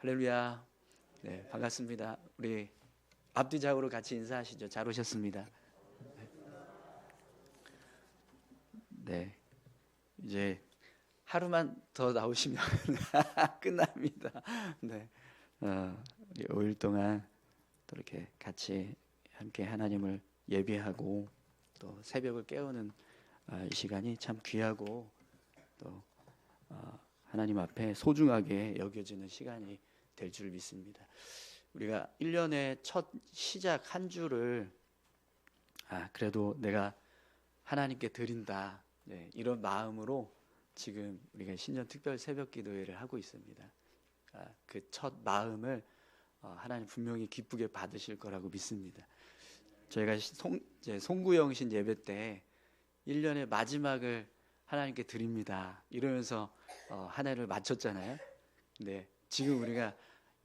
할렐루야. 네, 반갑습니다. 우리 앞뒤좌우로 같이 인사하시죠. 잘 오셨습니다. 네, 이제 하루만 더 나오시면 끝납니다. 네, 우리 5일 동안 또 이렇게 같이 함께 하나님을 예배하고 또 새벽을 깨우는 이 시간이 참 귀하고 또 하나님 앞에 소중하게 여겨지는 시간이 될 줄 믿습니다. 우리가 1년의 첫 시작 한 주를 그래도 내가 하나님께 드린다, 네, 이런 마음으로 지금 우리가 신년 특별 새벽 기도회를 하고 있습니다. 그 첫 마음을 하나님 분명히 기쁘게 받으실 거라고 믿습니다. 저희가 송구영신 예배 때 1년의 마지막을 하나님께 드립니다 이러면서 한 해를 마쳤잖아요. 근데 지금 우리가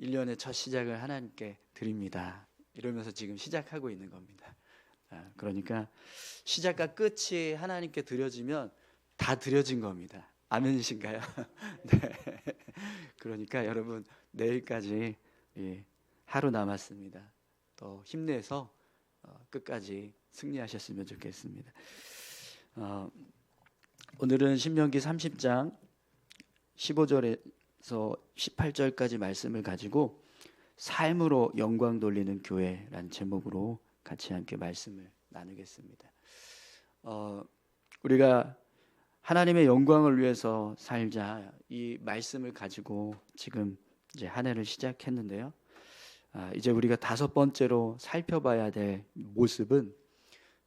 1년의 첫 시작을 하나님께 드립니다 이러면서 지금 시작하고 있는 겁니다. 그러니까 시작과 끝이 하나님께 드려지면 다 드려진 겁니다. 아멘이신가요? 네. 그러니까 여러분 내일까지 하루 남았습니다. 더 힘내서 끝까지 승리하셨으면 좋겠습니다. 오늘은 신명기 30장 15절에서 18절까지 말씀을 가지고 삶으로 영광 돌리는 교회라는 제목으로 같이 함께 말씀을 나누겠습니다. 우리가 하나님의 영광을 위해서 살자, 이 말씀을 가지고 지금 이제 한 해를 시작했는데요. 이제 우리가 다섯 번째로 살펴봐야 될 모습은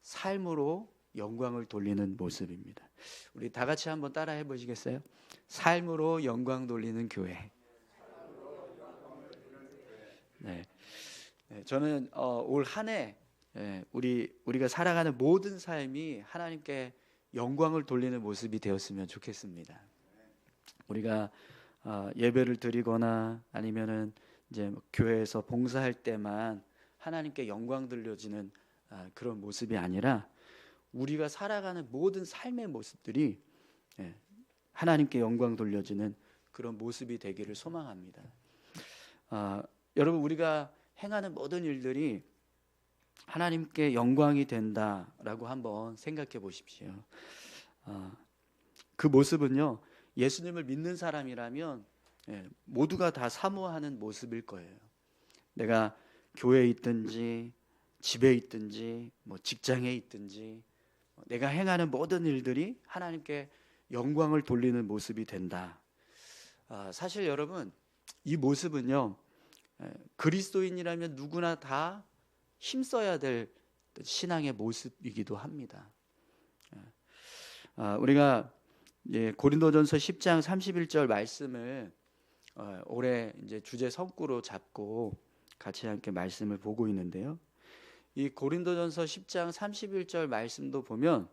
삶으로 영광을 돌리는 모습입니다. 우리 다 같이 한번 따라해 보시겠어요? 삶으로 영광 돌리는 교회. 네, 저는 올 한 해 우리가 살아가는 모든 삶이 하나님께 영광을 돌리는 모습이 되었으면 좋겠습니다. 우리가 예배를 드리거나 아니면은 이제 교회에서 봉사할 때만 하나님께 영광 돌려지는 그런 모습이 아니라 우리가 살아가는 모든 삶의 모습들이 하나님께 영광 돌려지는 그런 모습이 되기를 소망합니다. 여러분, 우리가 행하는 모든 일들이 하나님께 영광이 된다라고 한번 생각해 보십시오. 그 모습은요, 예수님을 믿는 사람이라면 모두가 다 사모하는 모습일 거예요. 내가 교회에 있든지 집에 있든지 뭐 직장에 있든지 내가 행하는 모든 일들이 하나님께 영광을 돌리는 모습이 된다. 사실 여러분, 이 모습은요, 그리스도인이라면 누구나 다 힘써야 될 신앙의 모습이기도 합니다. 우리가 고린도전서 10장 31절 말씀을 올해 이제 주제 성구로 잡고 같이 함께 말씀을 보고 있는데요. 이 고린도전서 10장 31절 말씀도 보면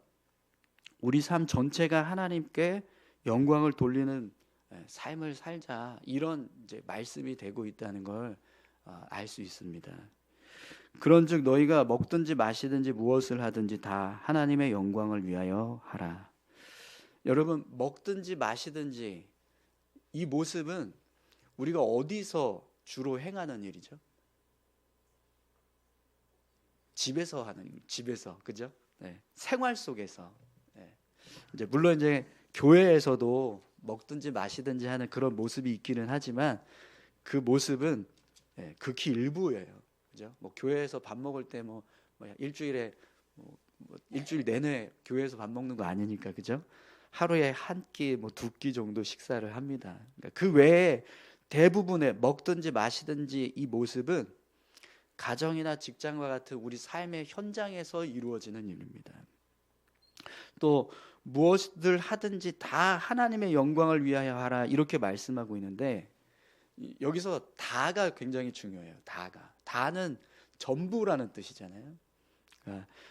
우리 삶 전체가 하나님께 영광을 돌리는 삶을 살자, 이런 이제 말씀이 되고 있다는 걸 알 수 있습니다. 그런즉 너희가 먹든지 마시든지 무엇을 하든지 다 하나님의 영광을 위하여 하라. 여러분, 먹든지 마시든지 이 모습은 우리가 어디서 주로 행하는 일이죠? 집에서 하는, 집에서, 그죠? 생활 속에서. 이제 물론 이제 교회에서도 먹든지 마시든지 하는 그런 모습이 있기는 하지만 그 모습은 극히 일부예요. 그죠? 뭐 교회에서 밥 먹을 때 일주일에 일주일 내내 교회에서 밥 먹는 거 아니니까, 그죠? 하루에 한 끼, 두 끼 정도 식사를 합니다. 그러니까 그 외에 대부분의 먹든지 마시든지 이 모습은 가정이나 직장과 같은 우리 삶의 현장에서 이루어지는 일입니다. 또 무엇을 하든지 다 하나님의 영광을 위하여 하라, 이렇게 말씀하고 있는데 여기서 다가 굉장히 중요해요. 다는 전부라는 뜻이잖아요.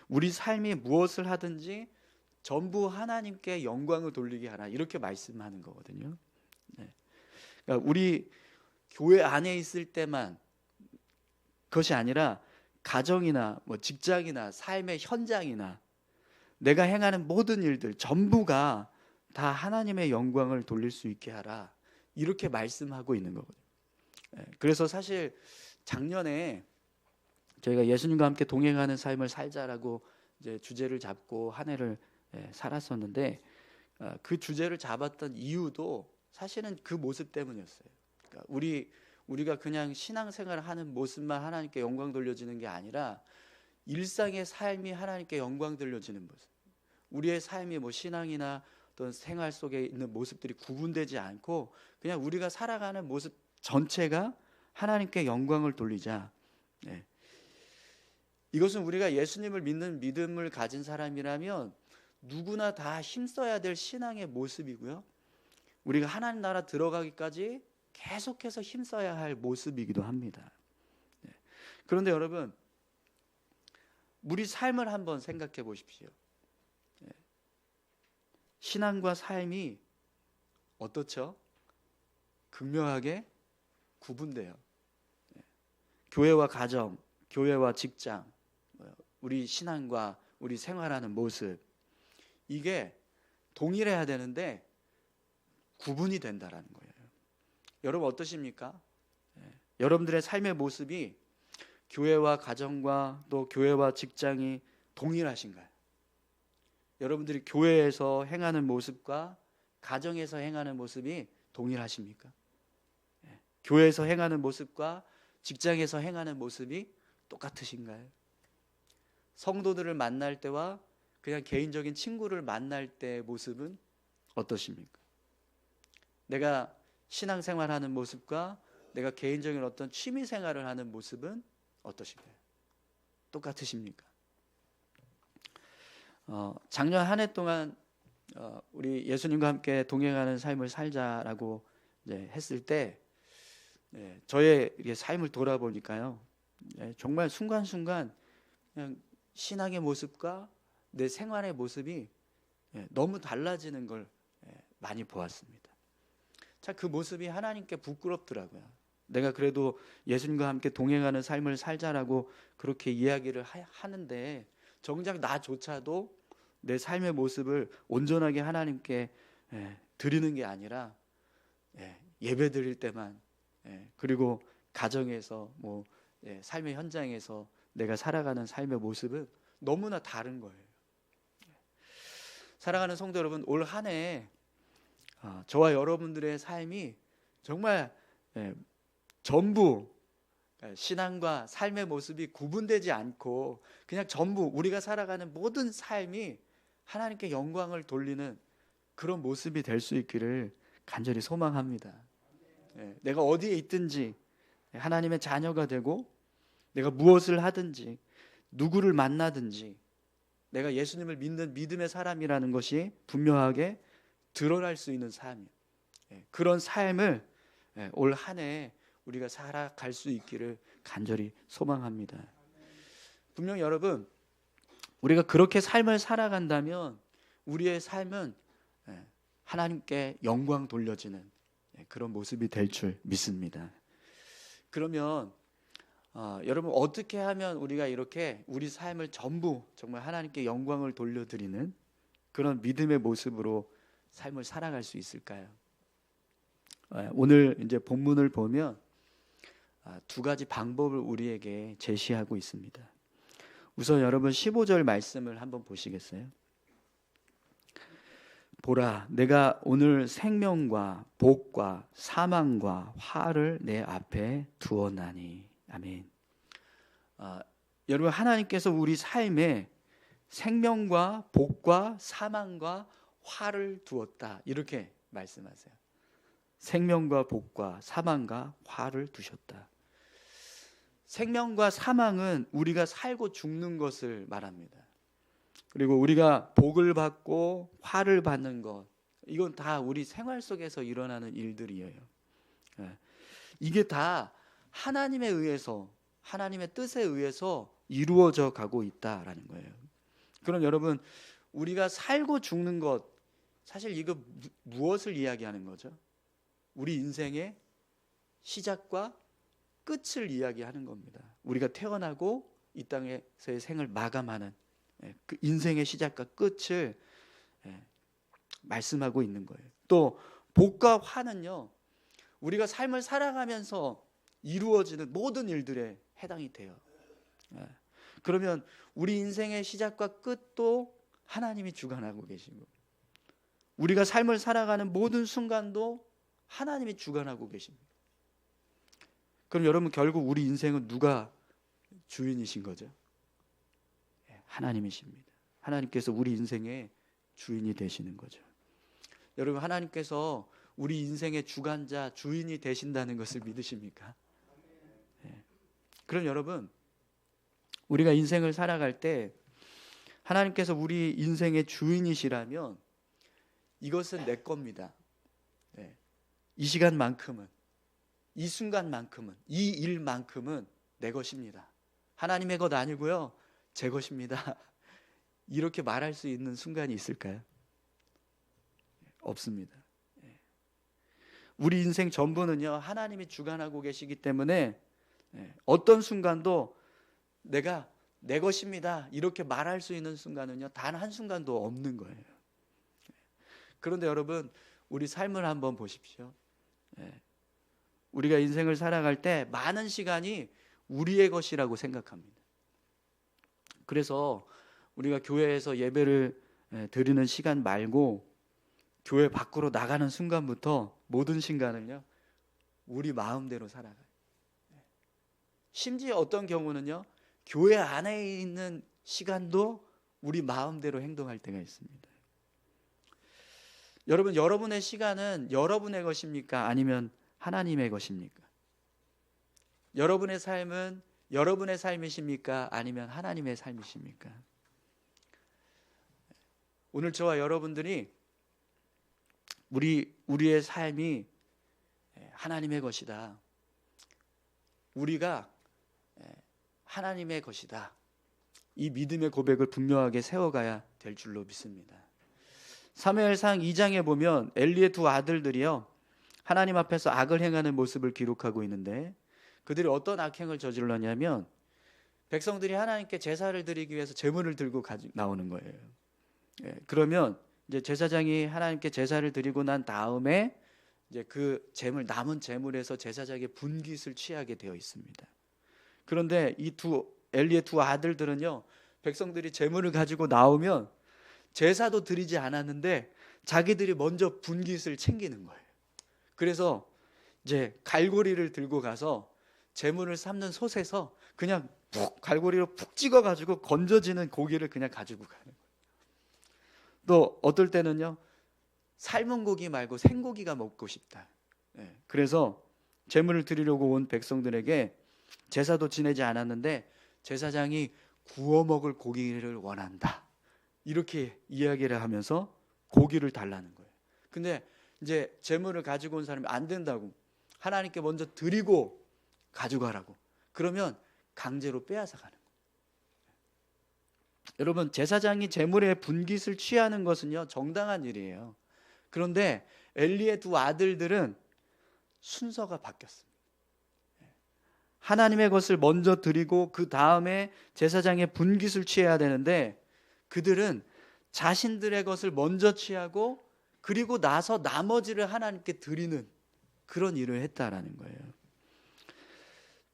우리 삶이 무엇을 하든지 전부 하나님께 영광을 돌리게 하라, 이렇게 말씀하는 거거든요. 그러니까 우리 교회 안에 있을 때만 그것이 아니라 가정이나 직장이나 삶의 현장이나 내가 행하는 모든 일들 전부가 다 하나님의 영광을 돌릴 수 있게 하라, 이렇게 말씀하고 있는 거거든요. 그래서 사실 작년에 저희가 예수님과 함께 동행하는 삶을 살자라고 이제 주제를 잡고 한 해를 살았었는데, 그 주제를 잡았던 이유도 사실은 그 모습 때문이었어요. 그러니까 우리가 그냥 신앙생활을 하는 모습만 하나님께 영광 돌려지는 게 아니라 일상의 삶이 하나님께 영광 돌려지는 모습. 우리의 삶이 뭐 신앙이나 어떤 생활 속에 있는 모습들이 구분되지 않고 그냥 우리가 살아가는 모습 전체가 하나님께 영광을 돌리자. 이것은 우리가 예수님을 믿는 믿음을 가진 사람이라면 누구나 다 힘써야 될 신앙의 모습이고요. 우리가 하나님 나라 들어가기까지 계속해서 힘써야 할 모습이기도 합니다. 그런데 여러분, 우리 삶을 한번 생각해 보십시오. 신앙과 삶이 어떻죠? 극명하게 구분돼요. 교회와 가정, 교회와 직장, 우리 신앙과 우리 생활하는 모습, 이게 동일해야 되는데 구분이 된다라는 거예요. 여러분 어떠십니까? 여러분들의 삶의 모습이 교회와 가정과 또 교회와 직장이 동일하신가요? 여러분들이 교회에서 행하는 모습과 가정에서 행하는 모습이 동일하십니까? 교회에서 행하는 모습과 직장에서 행하는 모습이 똑같으신가요? 성도들을 만날 때와 그냥 개인적인 친구를 만날 때의 모습은 어떠십니까? 내가 신앙생활하는 모습과 내가 개인적인 어떤 취미생활을 하는 모습은 어떠신가요? 똑같으십니까? 작년 한 해 동안 우리 예수님과 함께 동행하는 삶을 살자라고 이제 했을 때 저의 삶을 돌아보니까요, 정말 순간순간 그냥 신앙의 모습과 내 생활의 모습이 너무 달라지는 걸 많이 보았습니다. 참 그 모습이 하나님께 부끄럽더라고요. 내가 그래도 예수님과 함께 동행하는 삶을 살자라고 그렇게 이야기를 하는데 정작 나조차도 내 삶의 모습을 온전하게 하나님께 드리는 게 아니라 예배 드릴 때만, 그리고 가정에서 뭐 삶의 현장에서 내가 살아가는 삶의 모습은 너무나 다른 거예요. 사랑하는 성도 여러분, 올 한 해 저와 여러분들의 삶이 정말 전부 신앙과 삶의 모습이 구분되지 않고 그냥 전부 우리가 살아가는 모든 삶이 하나님께 영광을 돌리는 그런 모습이 될 수 있기를 간절히 소망합니다. 내가 어디에 있든지 하나님의 자녀가 되고 내가 무엇을 하든지 누구를 만나든지 내가 예수님을 믿는 믿음의 사람이라는 것이 분명하게 드러날 수 있는 삶이에요. 그런 삶을 올 한 해 우리가 살아갈 수 있기를 간절히 소망합니다. 분명 여러분, 우리가 그렇게 삶을 살아간다면 우리의 삶은 하나님께 영광 돌려지는 그런 모습이 될 줄 믿습니다. 그러면 여러분, 어떻게 하면 우리가 이렇게 우리 삶을 전부 정말 하나님께 영광을 돌려드리는 그런 믿음의 모습으로 삶을 살아갈 수 있을까요? 오늘 이제 본문을 보면 두 가지 방법을 우리에게 제시하고 있습니다. 우선 여러분 15절 말씀을 한번 보시겠어요? 보라, 내가 오늘 생명과 복과 사망과 화를 내 앞에 두었나니. 아멘. 여러분, 하나님께서 우리 삶에 생명과 복과 사망과 화를 두었다, 이렇게 말씀하세요. 생명과 복과 사망과 화를 두셨다. 생명과 사망은 우리가 살고 죽는 것을 말합니다. 그리고 우리가 복을 받고 화를 받는 것, 이건 다 우리 생활 속에서 일어나는 일들이에요. 이게 다 하나님에 의해서, 하나님의 뜻에 의해서 이루어져 가고 있다라는 거예요. 그럼 여러분, 우리가 살고 죽는 것, 사실 이거 무엇을 이야기하는 거죠? 우리 인생의 시작과 끝을 이야기하는 겁니다. 우리가 태어나고 이 땅에서의 생을 마감하는 그 인생의 시작과 끝을 말씀하고 있는 거예요. 또 복과 화는요, 우리가 삶을 살아가면서 이루어지는 모든 일들에 해당이 돼요. 예. 그러면 우리 인생의 시작과 끝도 하나님이 주관하고 계시고, 우리가 삶을 살아가는 모든 순간도 하나님이 주관하고 계십니다. 그럼 여러분, 결국 우리 인생은 누가 주인이신 거죠? 하나님이십니다. 하나님께서 우리 인생의 주인이 되시는 거죠. 여러분, 하나님께서 우리 인생의 주관자, 주인이 되신다는 것을 믿으십니까? 그럼 여러분, 우리가 인생을 살아갈 때 하나님께서 우리 인생의 주인이시라면 이것은 내 겁니다. 이 시간만큼은, 이 순간만큼은, 이 일만큼은 내 것입니다. 하나님의 것 아니고요, 제 것입니다. 이렇게 말할 수 있는 순간이 있을까요? 없습니다. 우리 인생 전부는요, 하나님이 주관하고 계시기 때문에 어떤 순간도 내가 내 것입니다 이렇게 말할 수 있는 순간은요, 단 한순간도 없는 거예요. 그런데 여러분, 우리 삶을 한번 보십시오. 우리가 인생을 살아갈 때 많은 시간이 우리의 것이라고 생각합니다. 그래서 우리가 교회에서 예배를 드리는 시간 말고 교회 밖으로 나가는 순간부터 모든 시간을요, 우리 마음대로 살아가요. 심지어 어떤 경우는요, 교회 안에 있는 시간도 우리 마음대로 행동할 때가 있습니다. 여러분, 여러분의 시간은 여러분의 것입니까? 아니면 하나님의 것입니까? 여러분의 삶은 여러분의 삶이십니까? 아니면 하나님의 삶이십니까? 오늘 저와 여러분들이 우리의 삶이 하나님의 것이다, 우리가 하나님의 것이다, 이 믿음의 고백을 분명하게 세워가야 될 줄로 믿습니다. 사무엘상 2장에 보면 엘리의 두 아들들이요, 하나님 앞에서 악을 행하는 모습을 기록하고 있는데, 그들이 어떤 악행을 저질렀냐면 백성들이 하나님께 제사를 드리기 위해서 제물을 들고 나오는 거예요. 그러면 이제 제사장이 하나님께 제사를 드리고 난 다음에 이제 그 남은 제물에서 제사장의 분깃을 취하게 되어 있습니다. 그런데 엘리의 두 아들들은요, 백성들이 제물을 가지고 나오면 제사도 드리지 않았는데 자기들이 먼저 분깃을 챙기는 거예요. 그래서 이제 갈고리를 들고 가서 제물을 삶는 솥에서 그냥 갈고리로 푹 찍어가지고 건져지는 고기를 그냥 가지고 가는 거예요. 또 어떨 때는요, 삶은 고기 말고 생고기가 먹고 싶다. 그래서 제물을 드리려고 온 백성들에게 제사도 지내지 않았는데 제사장이 구워 먹을 고기를 원한다, 이렇게 이야기를 하면서 고기를 달라는 거예요. 근데 이제 제물을 가지고 온 사람이 안 된다고, 하나님께 먼저 드리고 가져가라고, 그러면 강제로 빼앗아 가는 거예요. 여러분, 제사장이 제물의 분깃을 취하는 것은요, 정당한 일이에요. 그런데 엘리의 두 아들들은 순서가 바뀌었습니다. 하나님의 것을 먼저 드리고 그 다음에 제사장의 분깃을 취해야 되는데, 그들은 자신들의 것을 먼저 취하고 그리고 나서 나머지를 하나님께 드리는 그런 일을 했다라는 거예요.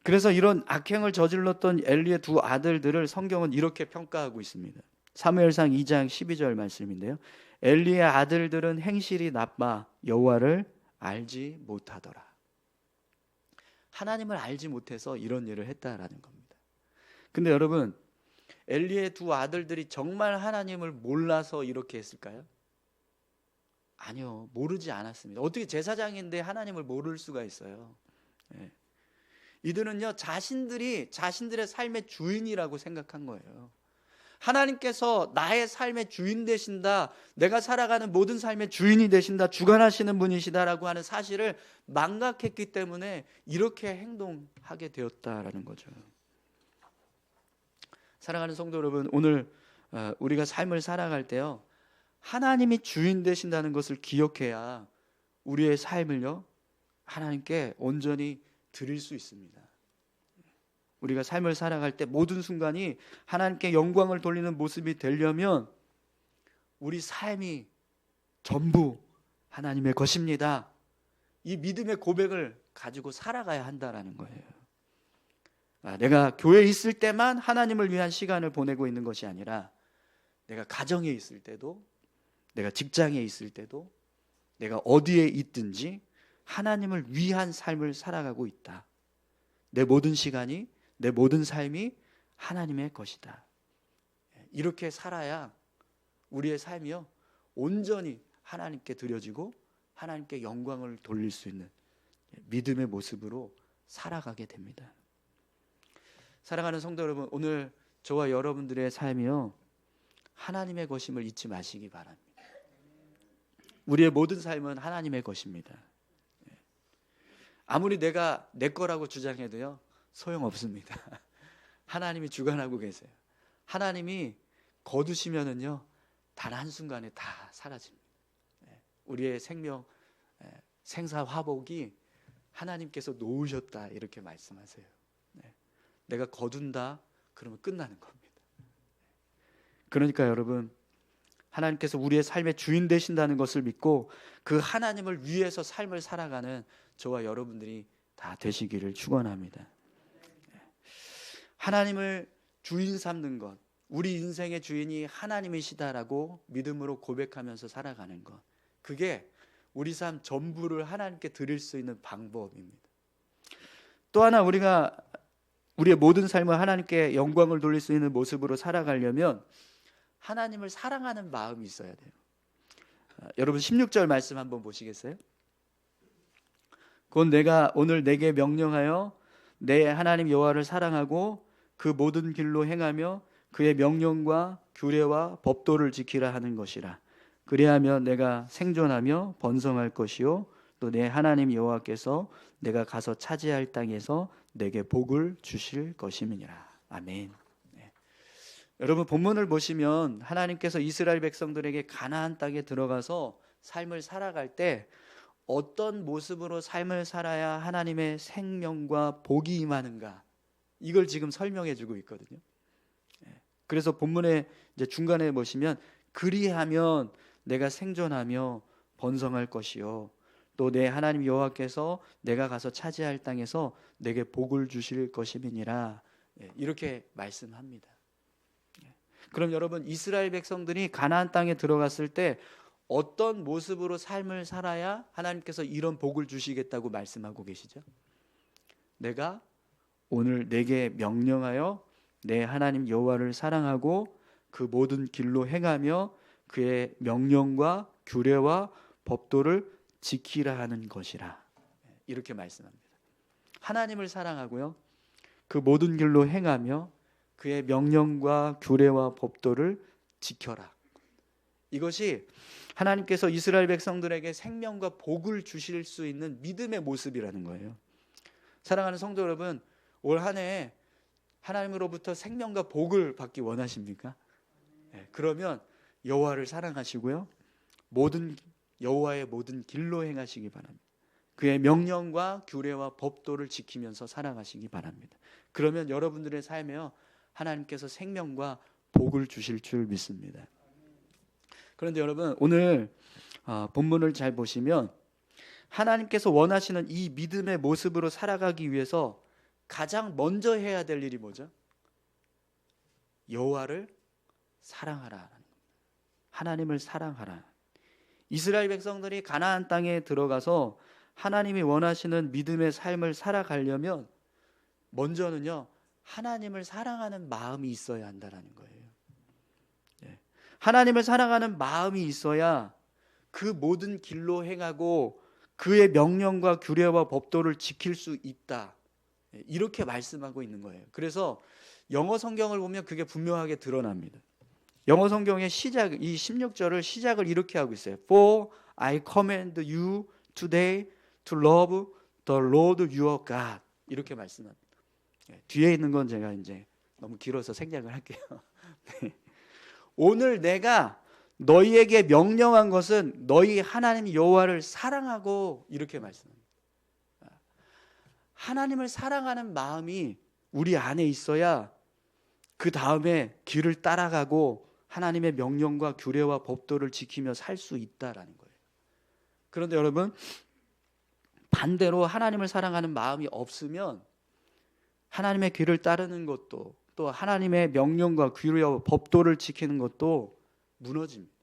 그래서 이런 악행을 저질렀던 엘리의 두 아들들을 성경은 이렇게 평가하고 있습니다. 사무엘상 2장 12절 말씀인데요, 엘리의 아들들은 행실이 나빠 여호와를 알지 못하더라. 하나님을 알지 못해서 이런 일을 했다라는 겁니다. 근데 여러분, 엘리의 두 아들들이 정말 하나님을 몰라서 이렇게 했을까요? 아니요, 모르지 않았습니다. 어떻게 제사장인데 하나님을 모를 수가 있어요? 이들은요, 자신들이 자신들의 삶의 주인이라고 생각한 거예요. 하나님께서 나의 삶의 주인 되신다, 내가 살아가는 모든 삶의 주인이 되신다, 주관하시는 분이시다라고 하는 사실을 망각했기 때문에 이렇게 행동하게 되었다라는 거죠. 사랑하는 성도 여러분, 오늘 우리가 삶을 살아갈 때요, 하나님이 주인 되신다는 것을 기억해야 우리의 삶을요, 하나님께 온전히 드릴 수 있습니다. 우리가 삶을 살아갈 때 모든 순간이 하나님께 영광을 돌리는 모습이 되려면 우리 삶이 전부 하나님의 것입니다, 이 믿음의 고백을 가지고 살아가야 한다라는 거예요. 내가 교회에 있을 때만 하나님을 위한 시간을 보내고 있는 것이 아니라 내가 가정에 있을 때도, 내가 직장에 있을 때도, 내가 어디에 있든지 하나님을 위한 삶을 살아가고 있다. 내 모든 시간이, 내 모든 삶이 하나님의 것이다. 이렇게 살아야 우리의 삶이요 온전히 하나님께 드려지고 하나님께 영광을 돌릴 수 있는 믿음의 모습으로 살아가게 됩니다. 사랑하는 성도 여러분, 오늘 저와 여러분들의 삶이요 하나님의 것임을 잊지 마시기 바랍니다. 우리의 모든 삶은 하나님의 것입니다. 아무리 내가 내 거라고 주장해도요 소용없습니다. 하나님이 주관하고 계세요. 하나님이 거두시면은요 단 한순간에 다 사라집니다. 우리의 생명, 생사 화복이 하나님께서 놓으셨다 이렇게 말씀하세요. 내가 거둔다 그러면 끝나는 겁니다. 그러니까 여러분, 하나님께서 우리의 삶의 주인 되신다는 것을 믿고 그 하나님을 위해서 삶을 살아가는 저와 여러분들이 다 되시기를 축원합니다. 하나님을 주인 삼는 것, 우리 인생의 주인이 하나님이시다라고 믿음으로 고백하면서 살아가는 것, 그게 우리 삶 전부를 하나님께 드릴 수 있는 방법입니다. 또 하나, 우리가 우리의 모든 삶을 하나님께 영광을 돌릴 수 있는 모습으로 살아가려면 하나님을 사랑하는 마음이 있어야 돼요. 여러분 16절 말씀 한번 보시겠어요? 곧 내가 오늘 내게 명령하여 내 하나님 여호와를 사랑하고 그 모든 길로 행하며 그의 명령과 규례와 법도를 지키라 하는 것이라. 그리하면 내가 생존하며 번성할 것이요 또 내 하나님 여호와께서 내가 가서 차지할 땅에서 내게 복을 주실 것임이니라. 아멘. 여러분 본문을 보시면 하나님께서 이스라엘 백성들에게 가나안 땅에 들어가서 삶을 살아갈 때 어떤 모습으로 삶을 살아야 하나님의 생명과 복이 임하는가, 이걸 지금 설명해 주고 있거든요. 그래서 본문의 이제 중간에 보시면 그리하면 내가 생존하며 번성할 것이요 또 내 하나님 여호와께서 내가 가서 차지할 땅에서 내게 복을 주실 것임이니라, 이렇게 말씀합니다. 그럼 여러분, 이스라엘 백성들이 가나안 땅에 들어갔을 때 어떤 모습으로 삶을 살아야 하나님께서 이런 복을 주시겠다고 말씀하고 계시죠? 내가 오늘 내게 명령하여 내 하나님 여호와를 사랑하고 그 모든 길로 행하며 그의 명령과 규례와 법도를 지키라 하는 것이라, 이렇게 말씀합니다. 하나님을 사랑하고요 그 모든 길로 행하며 그의 명령과 규례와 법도를 지켜라. 이것이 하나님께서 이스라엘 백성들에게 생명과 복을 주실 수 있는 믿음의 모습이라는 거예요. 사랑하는 성도 여러분, 올 한 해 하나님으로부터 생명과 복을 받기 원하십니까? 그러면 여호와를 사랑하시고요 여호와의 모든 길로 행하시기 바랍니다. 그의 명령과 규례와 법도를 지키면서 살아가시기 바랍니다. 그러면 여러분들의 삶에요 하나님께서 생명과 복을 주실 줄 믿습니다. 그런데 여러분, 오늘 본문을 잘 보시면 하나님께서 원하시는 이 믿음의 모습으로 살아가기 위해서 가장 먼저 해야 될 일이 뭐죠? 여호와를 사랑하라. 하나님을 사랑하라. 이스라엘 백성들이 가나안 땅에 들어가서 하나님이 원하시는 믿음의 삶을 살아가려면 먼저는요 하나님을 사랑하는 마음이 있어야 한다는 거예요. 하나님을 사랑하는 마음이 있어야 그 모든 길로 행하고 그의 명령과 규례와 법도를 지킬 수 있다, 이렇게 말씀하고 있는 거예요. 그래서 영어 성경을 보면 그게 분명하게 드러납니다. 영어 성경의 시작, 이 16절을 시작을 이렇게 하고 있어요. For I command you today to love the Lord your God, 이렇게 말씀합니다. 뒤에 있는 건 제가 이제 너무 길어서 생략을 할게요. 오늘 내가 너희에게 명령한 것은 너희 하나님 여호와를 사랑하고, 이렇게 말씀합니다. 하나님을 사랑하는 마음이 우리 안에 있어야 그 다음에 길을 따라가고 하나님의 명령과 규례와 법도를 지키며 살 수 있다라는 거예요. 그런데 여러분, 반대로 하나님을 사랑하는 마음이 없으면 하나님의 길을 따르는 것도, 또 하나님의 명령과 규례와 법도를 지키는 것도 무너집니다.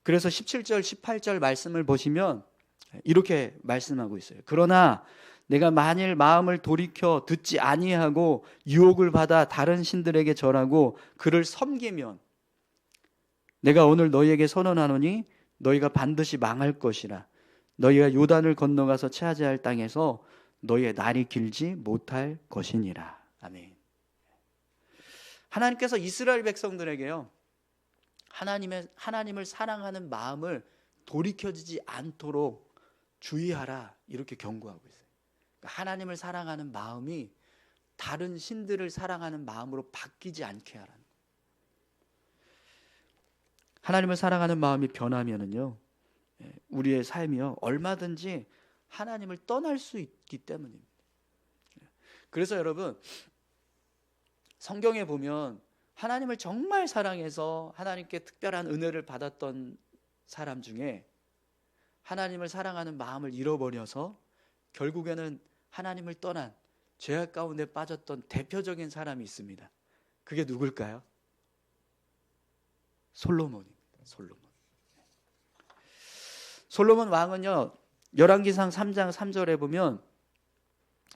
그래서 17절 18절 말씀을 보시면 이렇게 말씀하고 있어요. 그러나 내가 만일 마음을 돌이켜 듣지 아니하고 유혹을 받아 다른 신들에게 절하고 그를 섬기면 내가 오늘 너희에게 선언하노니 너희가 반드시 망할 것이라. 너희가 요단을 건너가서 차지할 땅에서 너희의 날이 길지 못할 것이니라. 아멘. 하나님께서 이스라엘 백성들에게요, 하나님을 사랑하는 마음을 돌이켜지지 않도록 주의하라, 이렇게 경고하고 있어요. 그러니까 하나님을 사랑하는 마음이 다른 신들을 사랑하는 마음으로 바뀌지 않게 하라는 거예요. 하나님을 사랑하는 마음이 변하면은요, 우리의 삶이요 얼마든지 하나님을 떠날 수 있기 때문입니다. 그래서 여러분, 성경에 보면 하나님을 정말 사랑해서 하나님께 특별한 은혜를 받았던 사람 중에 하나님을 사랑하는 마음을 잃어버려서 결국에는 하나님을 떠난 죄악 가운데 빠졌던 대표적인 사람이 있습니다. 그게 누굴까요? 솔로몬입니다. 솔로몬 왕은요, 열왕기상 3장 3절에 보면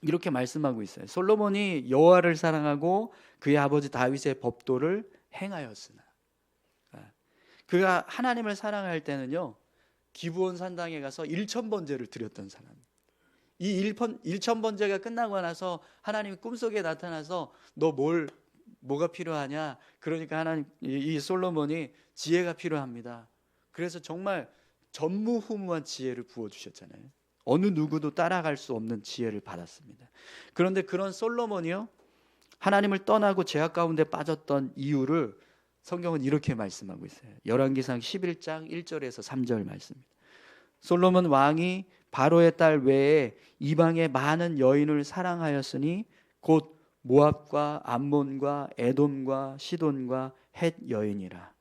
이렇게 말씀하고 있어요. 솔로몬이 여호와를 사랑하고 그의 아버지 다윗의 법도를 행하였으나. 그가 하나님을 사랑할 때는요, 기브온 산당에 가서 1000번제를 드렸던 사람. 이 1000번제가 끝나고 나서 하나님이 꿈속에 나타나서 너 뭐가 필요하냐? 그러니까 하나님, 이 솔로몬이 지혜가 필요합니다. 그래서 정말 전무후무한 지혜를 부어주셨잖아요. 어느 누구도 따라갈 수 없는 지혜를 받았습니다. 그런데 그런 솔로몬이요, 하나님을 떠나고 죄악 가운데 빠졌던 이유를 성경은 이렇게 말씀하고 있어요. 열왕기상 11장 1절에서 3절 말씀입니다. 솔로몬 왕이 바로의 딸 외에 이방의 많은 여인을 사랑하였으니 곧 모압과 암몬과 에돔과 시돈과 헷 여인이라.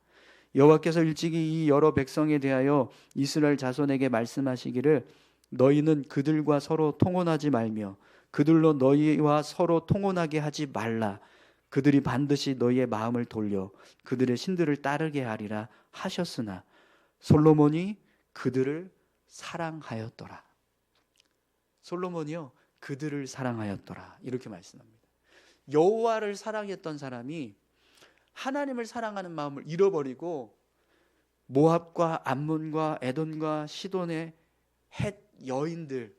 여호와께서 일찍이 이 여러 백성에 대하여 이스라엘 자손에게 말씀하시기를 너희는 그들과 서로 통혼하지 말며 그들로 너희와 서로 통혼하게 하지 말라. 그들이 반드시 너희의 마음을 돌려 그들의 신들을 따르게 하리라 하셨으나 솔로몬이 그들을 사랑하였더라. 솔로몬이요, 그들을 사랑하였더라, 이렇게 말씀합니다. 여호와를 사랑했던 사람이 하나님을 사랑하는 마음을 잃어버리고 모압과 암몬과 에돔과 시돈의 헷 여인들,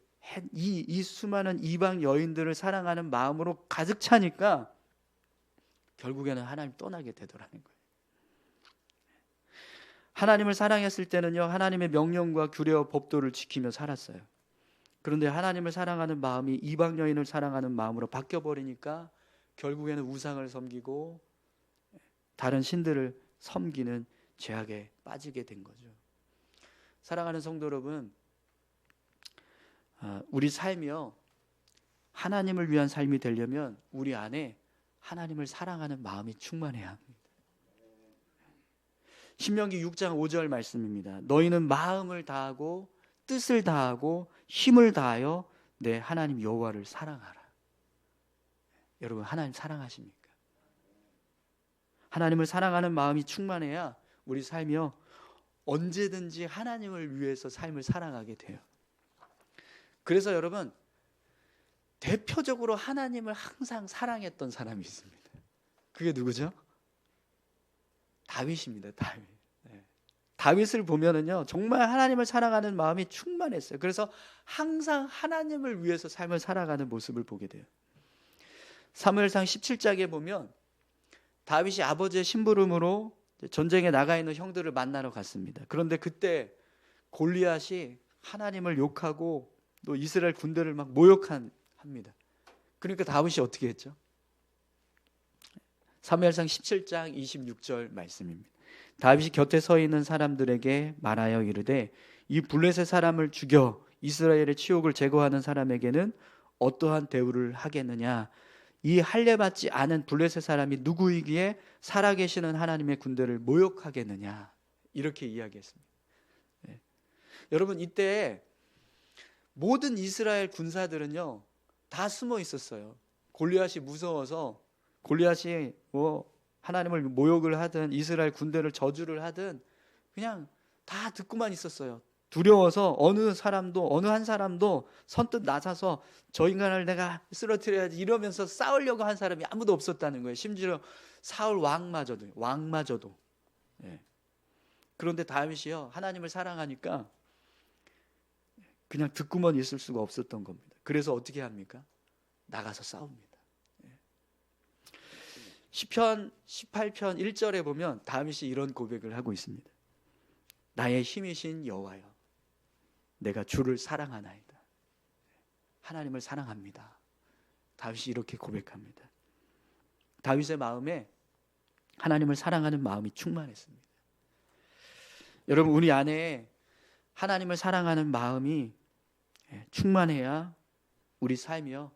이 수많은 이방 여인들을 사랑하는 마음으로 가득 차니까 결국에는 하나님 떠나게 되더라는 거예요. 하나님을 사랑했을 때는요, 하나님의 명령과 규례와 법도를 지키며 살았어요. 그런데 하나님을 사랑하는 마음이 이방 여인을 사랑하는 마음으로 바뀌어버리니까 결국에는 우상을 섬기고 다른 신들을 섬기는 죄악에 빠지게 된 거죠. 사랑하는 성도 여러분, 우리 삶이요, 하나님을 위한 삶이 되려면 우리 안에 하나님을 사랑하는 마음이 충만해야 합니다. 신명기 6장 5절 말씀입니다. 너희는 마음을 다하고 뜻을 다하고 힘을 다하여 내 하나님 여호와를 사랑하라. 여러분, 하나님 사랑하십니까? 하나님을 사랑하는 마음이 충만해야 우리 삶이요 언제든지 하나님을 위해서 삶을 살아가게 돼요. 그래서 여러분, 대표적으로 하나님을 항상 사랑했던 사람이 있습니다. 그게 누구죠? 다윗입니다. 다윗. 다윗을 보면은요, 정말 하나님을 사랑하는 마음이 충만했어요. 그래서 항상 하나님을 위해서 삶을 살아가는 모습을 보게 돼요. 사무엘상 17장에 보면 다윗이 아버지의 심부름으로 전쟁에 나가 있는 형들을 만나러 갔습니다. 그런데 그때 골리앗이 하나님을 욕하고 또 이스라엘 군대를 막 모욕합니다. 그러니까 다윗이 어떻게 했죠? 사무엘상 17장 26절 말씀입니다. 다윗이 곁에 서 있는 사람들에게 말하여 이르되 이 블레셋 사람을 죽여 이스라엘의 치욕을 제거하는 사람에게는 어떠한 대우를 하겠느냐? 이 할례받지 않은 블레셋 사람이 누구이기에 살아계시는 하나님의 군대를 모욕하겠느냐? 이렇게 이야기했습니다. 여러분, 이때 모든 이스라엘 군사들은요 다 숨어 있었어요. 골리앗이 무서워서, 골리앗이 뭐 하나님을 모욕을 하든 이스라엘 군대를 저주를 하든 그냥 다 듣고만 있었어요. 두려워서 어느 한 사람도 선뜻 나서서 저 인간을 내가 쓰러뜨려야지 이러면서 싸우려고 한 사람이 아무도 없었다는 거예요. 심지어 사울 왕마저도. 예. 그런데 다윗이요 하나님을 사랑하니까 그냥 듣고만 있을 수가 없었던 겁니다. 그래서 어떻게 합니까? 나가서 싸웁니다. 예. 시편 18편 1절에 보면 다윗이 이런 고백을 하고 있습니다. 나의 힘이신 여호와여, 내가 주를 사랑하나이다. 하나님을 사랑합니다. 다윗이 이렇게 고백합니다. 다윗의 마음에 하나님을 사랑하는 마음이 충만했습니다. 여러분, 우리 안에 하나님을 사랑하는 마음이 충만해야 우리 삶이요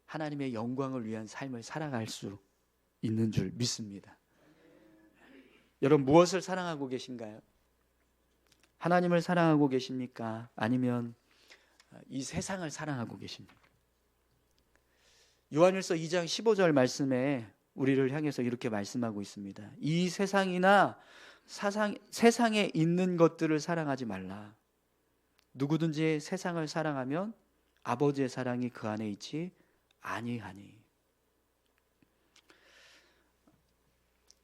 하나님의 영광을 위한 삶을 살아갈 수 있는 줄 믿습니다. 여러분, 무엇을 사랑하고 계신가요? 하나님을 사랑하고 계십니까? 아니면 이 세상을 사랑하고 계십니까? 요한일서 2장 15절 말씀에 우리를 향해서 이렇게 말씀하고 있습니다. 이 세상이나 세상에 있는 것들을 사랑하지 말라. 누구든지 세상을 사랑하면 아버지의 사랑이 그 안에 있지 아니하니.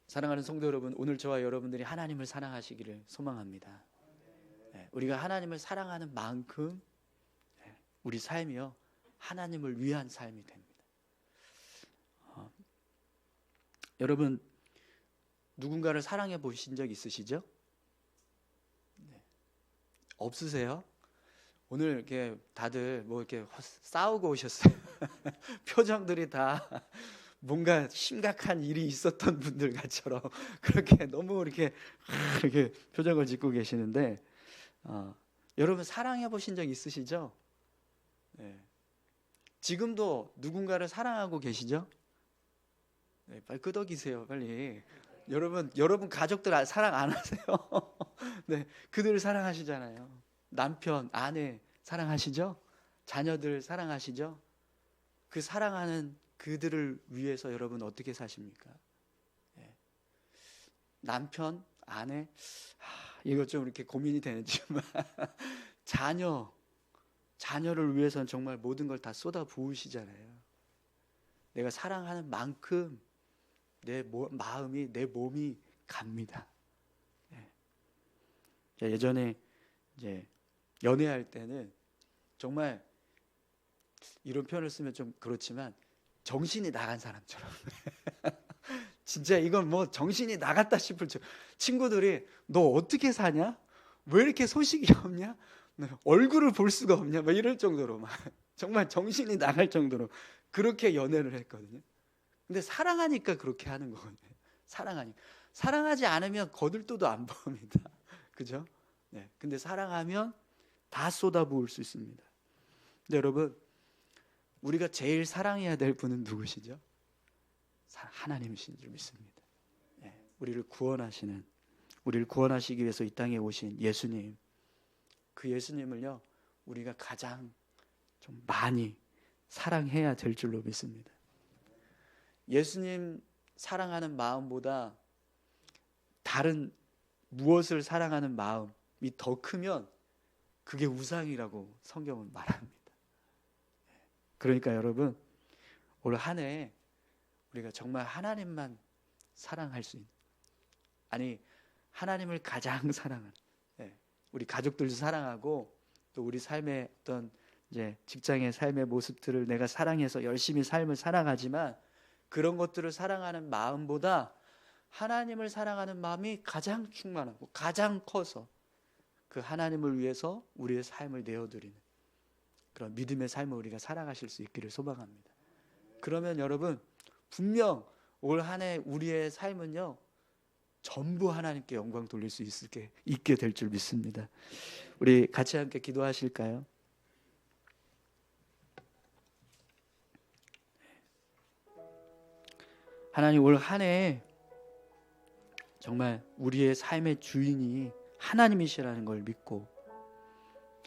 사랑하는 성도 여러분, 오늘 저와 여러분들이 하나님을 사랑하시기를 소망합니다. 우리가 하나님을 사랑하는 만큼 우리 삶이요 하나님을 위한 삶이 됩니다. 여러분, 누군가를 사랑해 보신 적 있으시죠? 없으세요? 오늘 이렇게 다들 뭐 이렇게 싸우고 오셨어요. 표정들이 다 뭔가 심각한 일이 있었던 분들 같처럼 그렇게 너무 이렇게 표정을 짓고 계시는데, 여러분 사랑해 보신 적 있으시죠? 네. 지금도 누군가를 사랑하고 계시죠? 네, 빨리 끄덕이세요, 빨리. 여러분 가족들 사랑 안 하세요? 네, 그들을 사랑하시잖아요. 남편, 아내 사랑하시죠? 자녀들 사랑하시죠? 그 사랑하는 그들을 위해서 여러분 어떻게 사십니까? 네. 남편, 아내, 이거 좀 이렇게 고민이 되지만 자녀를 위해서는 정말 모든 걸 다 쏟아 부으시잖아요. 내가 사랑하는 만큼 내 마음이, 내 몸이 갑니다. 예전에 이제 연애할 때는 정말 이런 표현을 쓰면 좀 그렇지만 정신이 나간 사람처럼 진짜 이건 뭐 정신이 나갔다 싶을 줄. 친구들이 너 어떻게 사냐? 왜 이렇게 소식이 없냐? 얼굴을 볼 수가 없냐? 막 이럴 정도로 막 정말 정신이 나갈 정도로 그렇게 연애를 했거든요. 근데 사랑하니까 그렇게 하는 거거든요. 사랑하지 않으면 거들떠도 안 봅니다. 그죠? 네. 근데 사랑하면 다 쏟아부을 수 있습니다. 근데 여러분, 우리가 제일 사랑해야 될 분은 누구시죠? 하나님이신 줄 믿습니다. 네. 우리를 구원하시기 위해서 이 땅에 오신 예수님, 그 예수님을요 우리가 가장 좀 많이 사랑해야 될 줄로 믿습니다. 예수님 사랑하는 마음보다 다른 무엇을 사랑하는 마음이 더 크면 그게 우상이라고 성경은 말합니다. 그러니까 여러분, 올 한 해 우리가 정말 하나님만 사랑할 수 있는, 아니 하나님을 가장 사랑하는, 우리 가족들도 사랑하고 또 우리 삶의 어떤 이제 직장의 삶의 모습들을 내가 사랑해서 열심히 삶을 살아가지만 그런 것들을 사랑하는 마음보다 하나님을 사랑하는 마음이 가장 충만하고 가장 커서 그 하나님을 위해서 우리의 삶을 내어드리는 그런 믿음의 삶을 우리가 살아가실 수 있기를 소망합니다. 그러면 여러분, 분명 올 한 해 우리의 삶은요 전부 하나님께 영광 돌릴 수 있게 될 줄 믿습니다. 우리 같이 함께 기도하실까요? 하나님, 올 한 해 정말 우리의 삶의 주인이 하나님이시라는 걸 믿고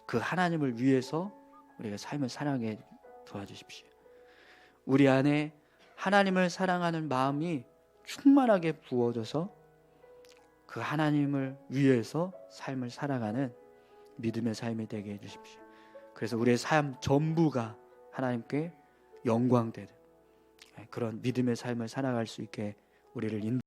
그 하나님을 위해서 우리가 삶을 살아가게 도와주십시오. 우리 안에 하나님을 사랑하는 마음이 충만하게 부어져서 그 하나님을 위해서 삶을 살아가는 믿음의 삶이 되게 해주십시오. 그래서 우리의 삶 전부가 하나님께 영광되는 그런 믿음의 삶을 살아갈 수 있게 우리를 인도하옵소서.